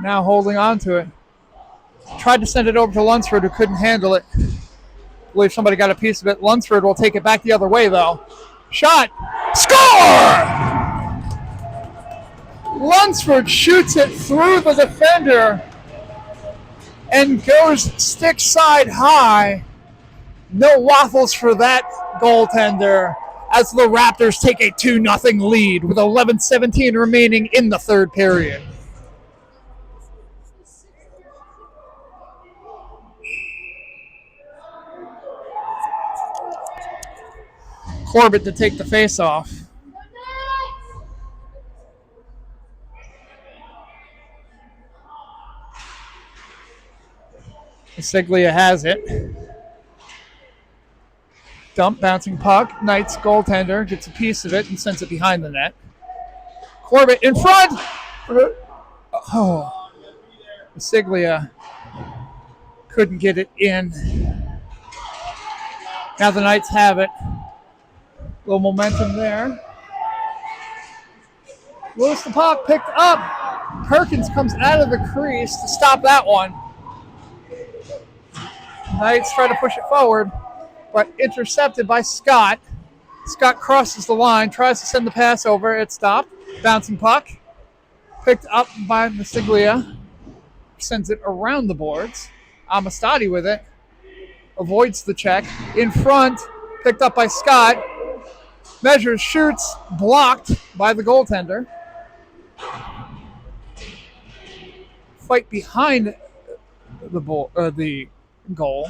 Now holding on to it. Tried to send it over to Lunsford, who couldn't handle it. I believe somebody got a piece of it. Lunsford will take it back the other way, though. Shot. Score! Lunsford shoots it through the defender and goes stick side high. No waffles for that goaltender as the Raptors take a 2-0 lead with 11:17 remaining in the third period. Corbett to take the face-off. Siglia has it. Dump, bouncing puck. Knight's goaltender gets a piece of it and sends it behind the net. Corbett in front. Oh, Siglia couldn't get it in. Now the Knights have it. A little momentum there. Lose the puck, picked up. Perkins comes out of the crease to stop that one. Knights try to push it forward, but intercepted by Scott. Scott crosses the line, tries to send the pass over. It's stopped. Bouncing puck. Picked up by Massiglia. Sends it around the boards. Amistadi with it. Avoids the check. In front. Picked up by Scott. Measures, shoots. Blocked by the goaltender. Fight behind the goal.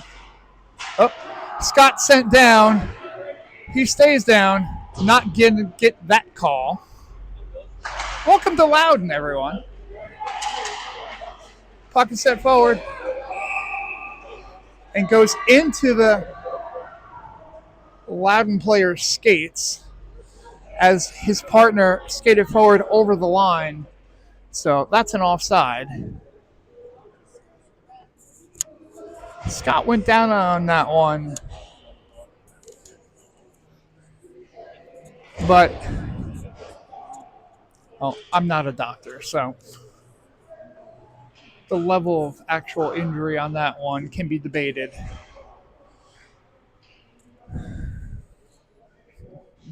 Oh, Scott sent down. He stays down. Not going to get that call. Welcome to Loudoun, everyone. Puck is set forward and goes into the Loudoun player's skates as his partner skated forward over the line. So that's an offside. Scott went down on that one. But, I'm not a doctor, so the level of actual injury on that one can be debated.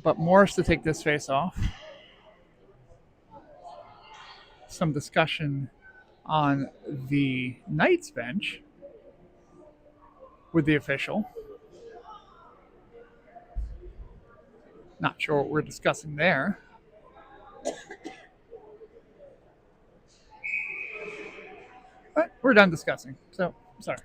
But Morris to take this face off. Some discussion on the Knights bench with the official. Not sure what we're discussing there. But we're done discussing, so sorry.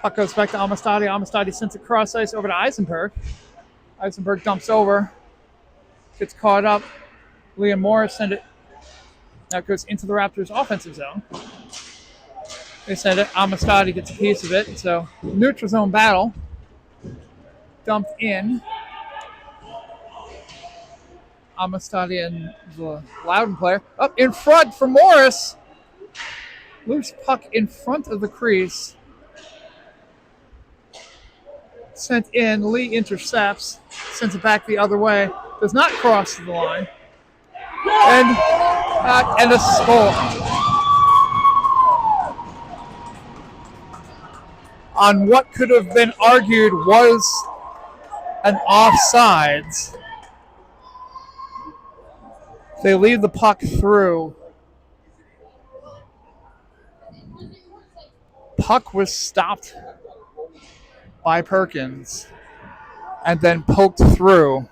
Puck goes back to Amistadi. Amistadi sends it cross ice over to Eisenberg. Eisenberg dumps over. Gets caught up. Liam Morris send it. Now it goes into the Raptors' offensive zone. They send it. Amistadi gets a piece of it. So neutral zone battle. Dumped in. Amistadi and the Loudoun player. Up in front for Morris. Loose puck in front of the crease. Sent in. Lee intercepts. Sends it back the other way. Does not cross the line. And a score. On what could have been argued was an offsides. They leave the puck through. Puck was stopped by Perkins and then poked through.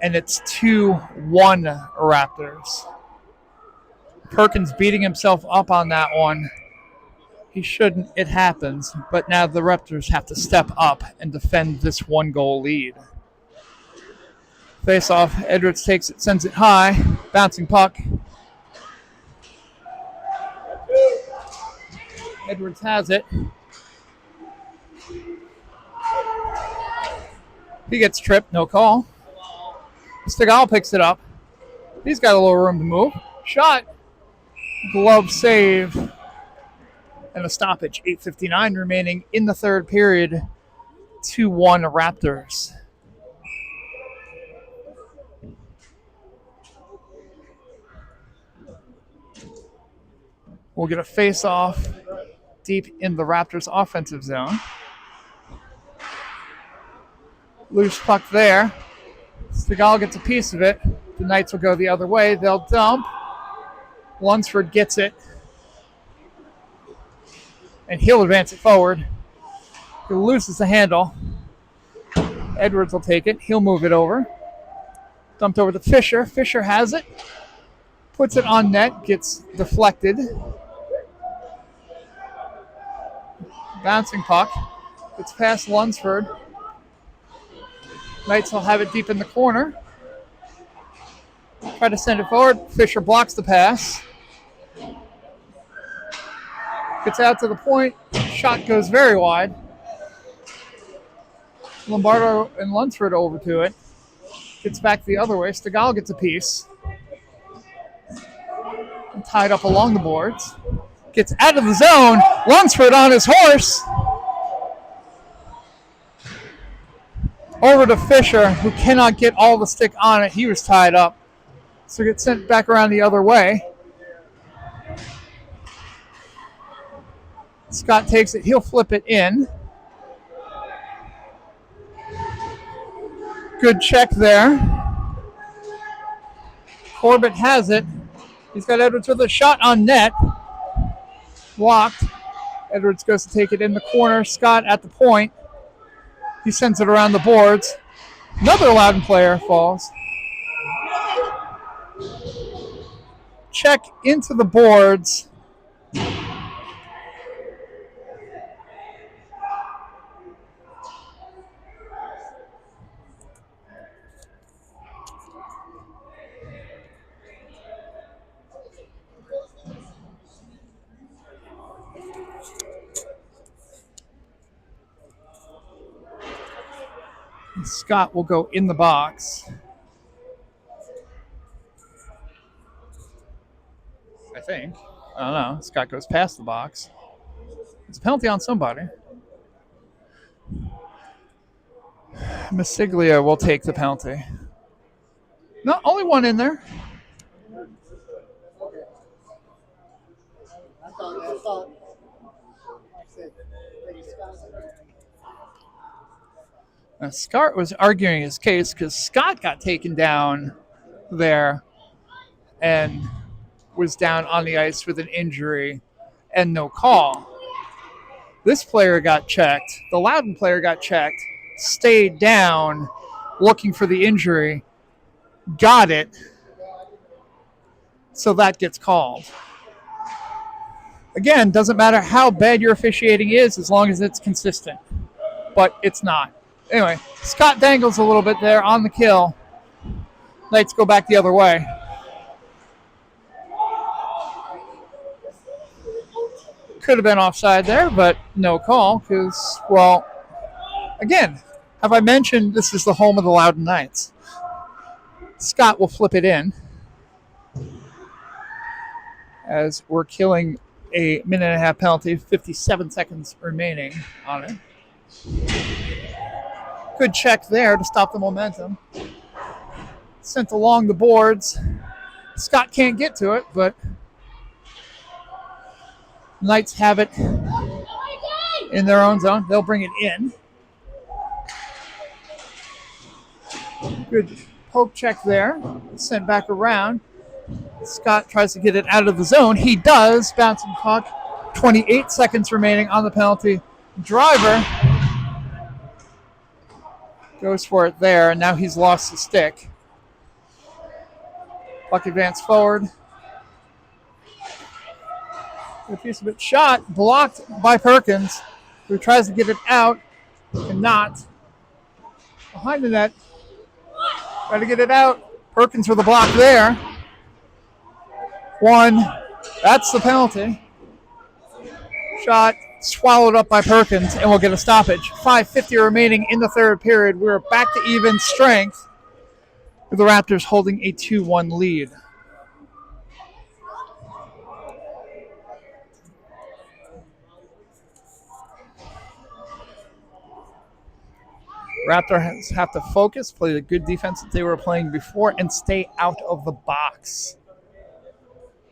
And it's 2-1 Raptors. Perkins beating himself up on that one. He shouldn't. It happens. But now the Raptors have to step up and defend this 1-goal lead. Face off. Edwards takes it, sends it high. Bouncing puck. Edwards has it. He gets tripped. No call. Stegall picks it up. He's got a little room to move. Shot. Glove save. And a stoppage. 8:59 remaining in the third period. 2-1 Raptors. We'll get a face-off deep in the Raptors' offensive zone. Loose puck there. Stegall gets a piece of it. The Knights will go the other way. They'll dump. Lunsford gets it. And he'll advance it forward. He loses the handle. Edwards will take it. He'll move it over. Dumped over to Fisher. Fisher has it. Puts it on net. Gets deflected. Bouncing puck. It's past Lunsford. Knights will have it deep in the corner. Try to send it forward. Fisher blocks the pass. Gets out to the point. Shot goes very wide. Lombardo and Lunsford over to it. Gets back the other way. Stegall gets a piece. Tied up along the boards. Gets out of the zone. Lunsford on his horse. Over to Fisher, who cannot get all the stick on it. He was tied up. So gets sent back around the other way. Scott takes it. He'll flip it in. Good check there. Corbett has it. He's got Edwards with a shot on net. Blocked. Edwards goes to take it in the corner. Scott at the point. He sends it around the boards. Another Loudoun player falls. Check into the boards. Scott will go in the box. I think. I don't know. Scott goes past the box. It's a penalty on somebody. Masiglia will take the penalty. No, only one in there. Now, Scott was arguing his case because Scott got taken down there and was down on the ice with an injury and no call. This player got checked. The Loudoun player got checked, stayed down looking for the injury, got it, so that gets called. Again, doesn't matter how bad your officiating is as long as it's consistent, but it's not. Anyway, Scott dangles a little bit there on the kill. Knights go back the other way. Could have been offside there, but no call because, well, again, have I mentioned this is the home of the Loudoun Knights? Scott will flip it in as we're killing a minute and a half penalty, 57 seconds remaining on it. Good check there to stop the momentum. Sent along the boards. Scott can't get to it, but Knights have it in their own zone. They'll bring it in. Good poke check there. Sent back around. Scott tries to get it out of the zone. He does. Bouncing puck. 28 seconds remaining on the penalty. Driver goes for it there, and now he's lost the stick. Puck advance forward. A piece of it shot, blocked by Perkins, who tries to get it out, cannot. Behind the net, try to get it out. Perkins with a block there. One, that's the penalty. Shot swallowed up by Perkins, and we'll get a stoppage. 5:50 remaining in the third period. We're back to even strength with the Raptors holding a 2-1 lead. Raptors have to focus, play the good defense that they were playing before, and stay out of the box.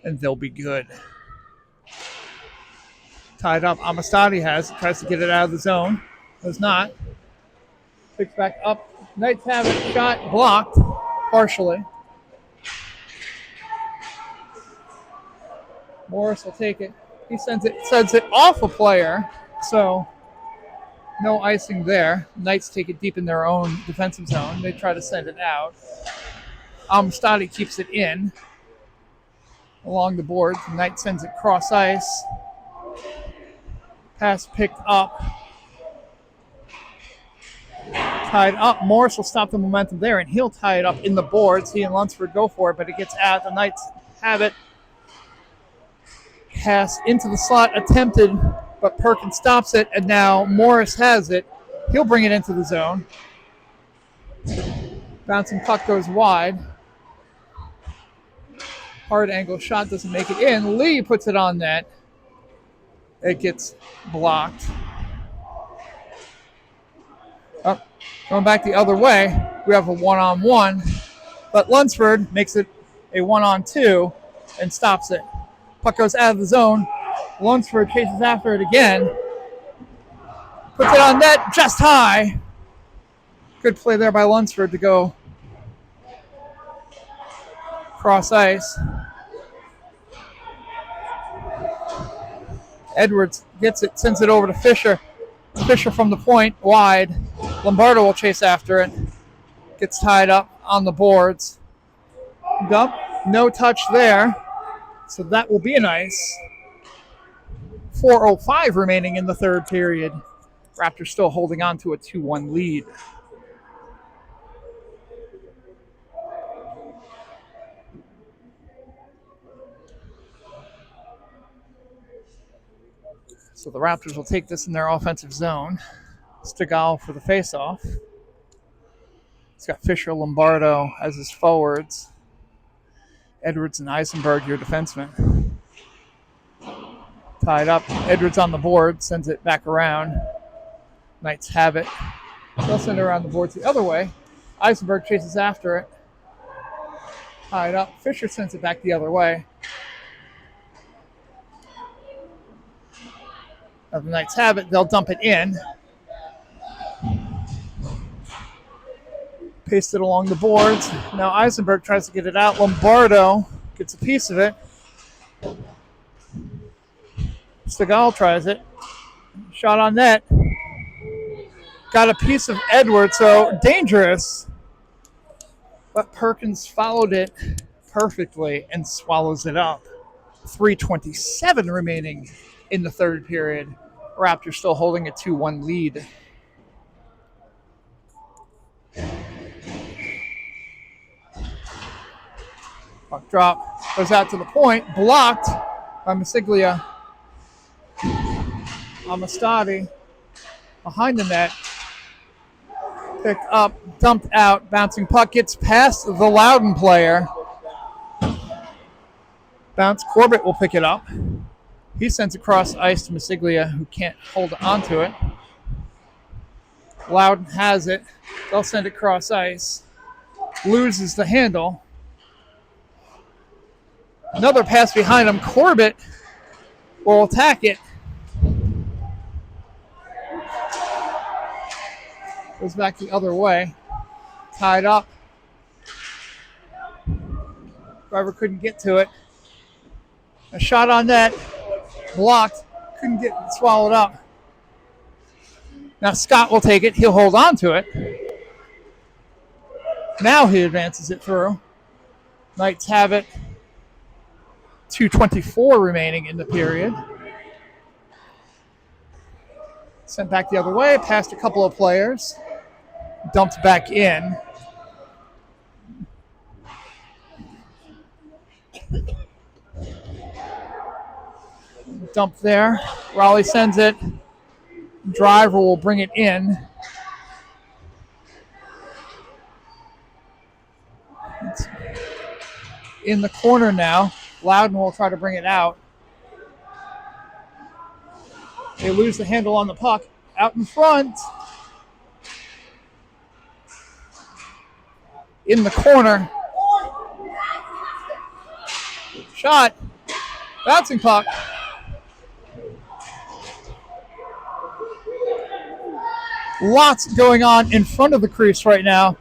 And they'll be good. Tied up. Amistadi has it. Tries to get it out of the zone. Does not. Picks back up. Knights have it. Shot blocked partially. Morris will take it. He sends it off a player. So no icing there. Knights take it deep in their own defensive zone. They try to send it out. Amistadi keeps it in along the board. Knight sends it cross ice. Pass picked up. Tied up. Morris will stop the momentum there, and he'll tie it up in the boards. He and Lunsford go for it, but it gets out. The Knights have it. Pass into the slot attempted, but Perkins stops it, and now Morris has it. He'll bring it into the zone. Bouncing puck goes wide. Hard angle shot doesn't make it in. Lee puts it on net. It gets blocked. Oh, going back the other way, we have a one-on-one, but Lunsford makes it a one-on-two and stops it. Puck goes out of the zone. Lunsford chases after it again. Puts it on net just high. Good play there by Lunsford to go cross ice. Edwards gets it, sends it over to Fisher. Fisher from the point, wide. Lombardo will chase after it. Gets tied up on the boards. Dump, no touch there. So that will be an ice. 4:05 remaining in the third period. Raptors still holding on to a 2-1 lead. So the Raptors will take this in their offensive zone. Stegall for the faceoff. He's got Fisher, Lombardo as his forwards. Edwards and Eisenberg, your defensemen. Tied up. Edwards on the board, sends it back around. Knights have it. They'll send it around the boards the other way. Eisenberg chases after it. Tied up. Fisher sends it back the other way. Now the Knights have it. They'll dump it in. Paste it along the boards. Now Eisenberg tries to get it out. Lombardo gets a piece of it. Stegall tries it. Shot on net. Got a piece of Edwards, so dangerous. But Perkins followed it perfectly and swallows it up. 3:27 remaining in the third period. Raptors still holding a 2-1 lead. Puck drop. Goes out to the point. Blocked by Masiglia. Amistadi behind the net. Picked up. Dumped out. Bouncing puck gets past the Loudoun player. Bounce. Corbett will pick it up. He sends it across ice to Masiglia, who can't hold on to it. Loudoun has it. They'll send it cross ice. Loses the handle. Another pass behind him. Corbett will attack it. Goes back the other way. Tied up. Driver couldn't get to it. A shot on net. Blocked. Couldn't get swallowed up. Now Scott will take it. He'll hold on to it. Now he advances it through. Knights have it. 2:24 remaining in the period. Sent back the other way. Past a couple of players. Dumped back in. Dump there. Raleigh sends it. Driver will bring it in. It's in the corner now. Loudoun will try to bring it out. They lose the handle on the puck. Out in front. In the corner. Shot. Bouncing puck. Lots going on in front of the crease right now.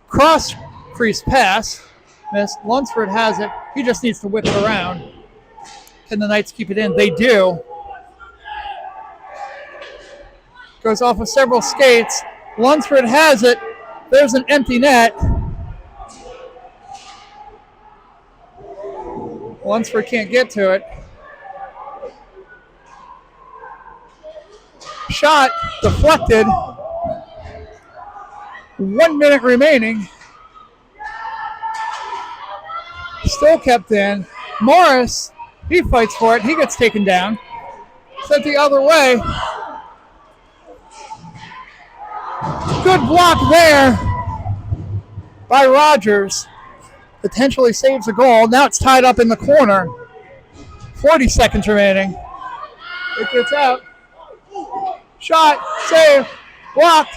Cross crease pass. Miss. Lunsford has it. He just needs to whip it around. Can the Knights keep it in? They do. Goes off with several skates. Lunsford has it. There's an empty net. Lunsford can't get to it. Shot deflected. 1 minute remaining. Still kept in. Morris, he fights for it. He gets taken down. Sent the other way. Good block there by Rogers. Potentially saves a goal. Now it's tied up in the corner. 40 seconds remaining. It gets out. Shot, save, blocked.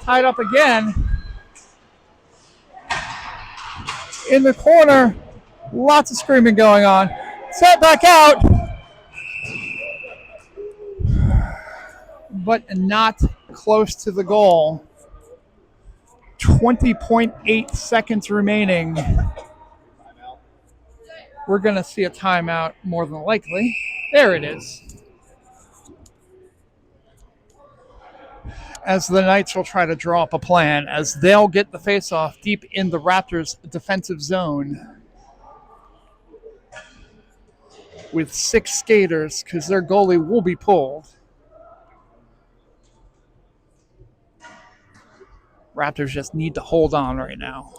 Tied up again. In the corner, lots of screaming going on. Set back out. But not close to the goal. 20.8 seconds remaining. We're going to see a timeout more than likely. There it is. As the Knights will try to draw up a plan as they'll get the faceoff deep in the Raptors' defensive zone with 6 skaters because their goalie will be pulled. Raptors just need to hold on right now.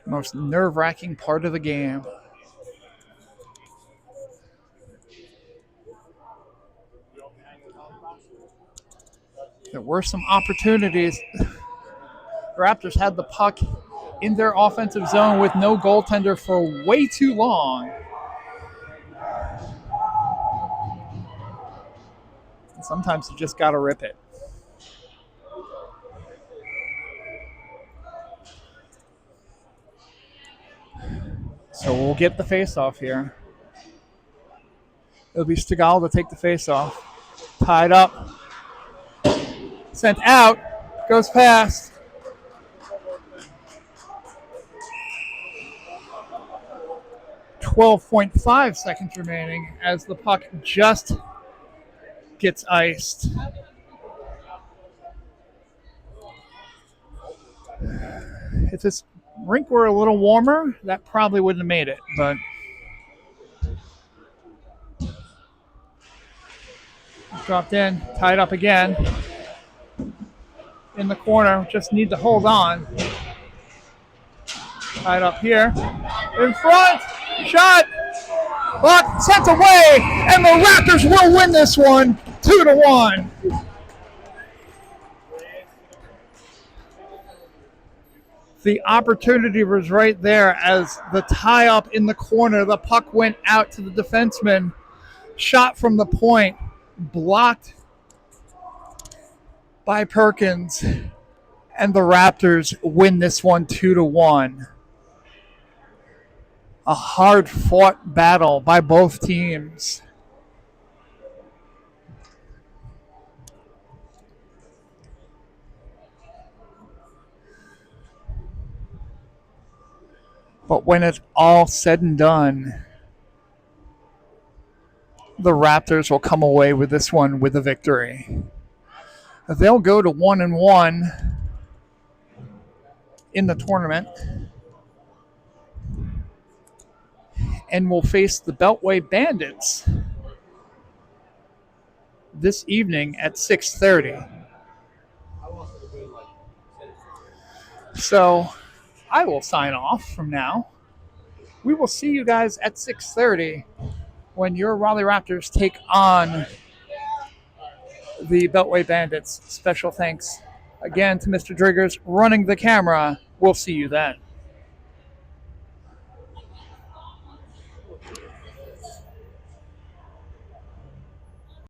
Most nerve-wracking part of the game. There were some opportunities. The Raptors had the puck in their offensive zone with no goaltender for way too long. And sometimes you just got to rip it. So we'll get the face-off here. It'll be Stegall to take the face-off. Tied up. Sent out. Goes past. .5 seconds remaining as the puck just gets iced. If this rink were a little warmer, that probably wouldn't have made it, but dropped in, tied up again. In the corner, just need to hold on. Tied up here. In front, shot, blocked, sent away, and the Raptors will win this one 2-1. The opportunity was right there as the tie-up in the corner. The puck went out to the defenseman. Shot from the point. Blocked by Perkins. And the Raptors win this one 2-1. A hard-fought battle by both teams. But when it's all said and done, the Raptors will come away with this one with a victory. They'll go to 1-1 in the tournament and will face the Beltway Bandits this evening at 6:30. So I will sign off from now. We will see you guys at 6:30 when your Raleigh Raptors take on the Beltway Bandits. Special thanks again to Mr. Driggers running the camera. We'll see you then.